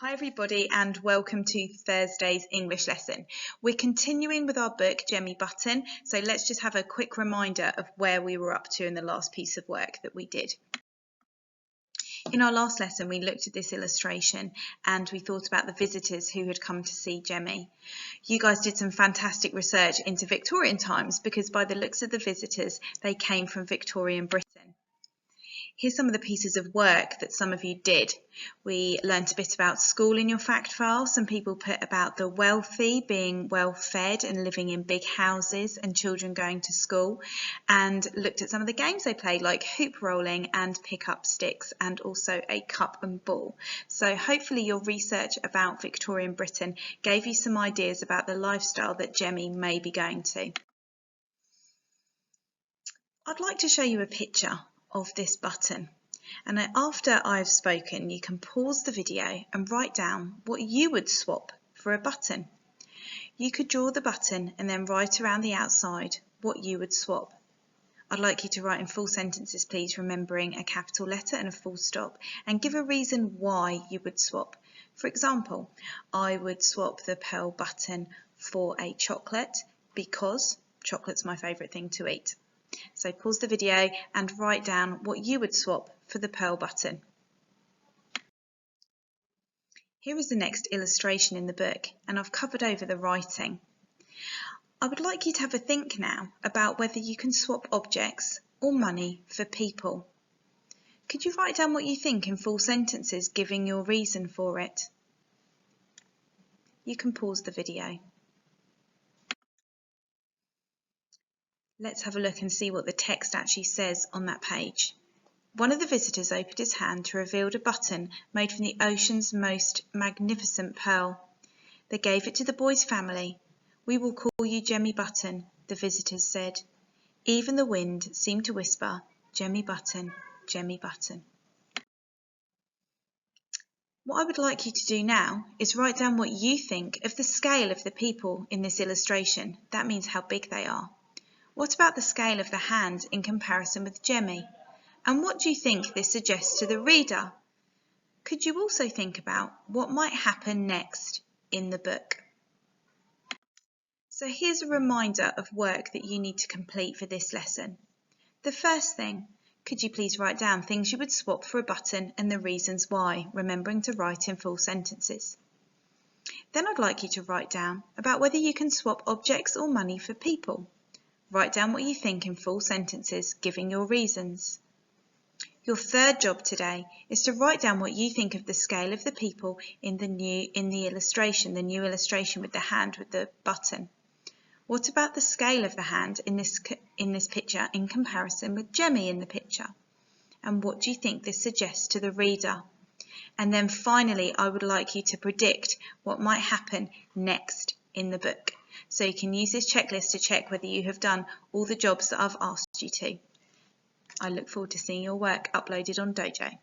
Hi everybody and welcome to Thursday's English lesson. We're continuing with our book Jemmy Button, so let's just have a quick reminder of where we were up to in the last piece of work that we did. In our last lesson we looked at this illustration and we thought about the visitors who had come to see Jemmy. You guys did some fantastic research into Victorian times because by the looks of the visitors they came from Victorian Britain. Here's some of the pieces of work that some of you did. We learnt a bit about school in your fact file. Some people put about the wealthy being well fed and living in big houses and children going to school, and looked at some of the games they played like hoop rolling and pick up sticks and also a cup and ball. So hopefully your research about Victorian Britain gave you some ideas about the lifestyle that Jemmy may be going to. I'd like to show you a picture of this button, and after I've spoken you can pause the video and write down what you would swap for a button. You could draw the button and then write around the outside what you would swap. I'd like you to write in full sentences please, remembering a capital letter and a full stop, and give a reason why you would swap. For example, I would swap the pearl button for a chocolate because chocolate's my favourite thing to eat. So pause the video and write down what you would swap for the pearl button. Here is the next illustration in the book, and I've covered over the writing. I would like you to have a think now about whether you can swap objects or money for people. Could you write down what you think in full sentences, giving your reason for it? You can pause the video. Let's have a look and see what the text actually says on that page. One of the visitors opened his hand to reveal a button made from the ocean's most magnificent pearl. They gave it to the boy's family. "We will call you Jemmy Button," the visitors said. Even the wind seemed to whisper, "Jemmy Button, Jemmy Button." What I would like you to do now is write down what you think of the scale of the people in this illustration. That means how big they are. What about the scale of the hand in comparison with Jemmy? And what do you think this suggests to the reader? Could you also think about what might happen next in the book? So here's a reminder of work that you need to complete for this lesson. The first thing, could you please write down things you would swap for a button and the reasons why, remembering to write in full sentences. Then I'd like you to write down about whether you can swap objects or money for people. Write down what you think in full sentences, giving your reasons. Your third job today is to write down what you think of the scale of the people in the illustration, the new illustration with the hand with the button. What about the scale of the hand in this picture in comparison with Jemmy in the picture? And what do you think this suggests to the reader? And then finally, I would like you to predict what might happen next in the book. So you can use this checklist to check whether you have done all the jobs that I've asked you to. I look forward to seeing your work uploaded on Dojo.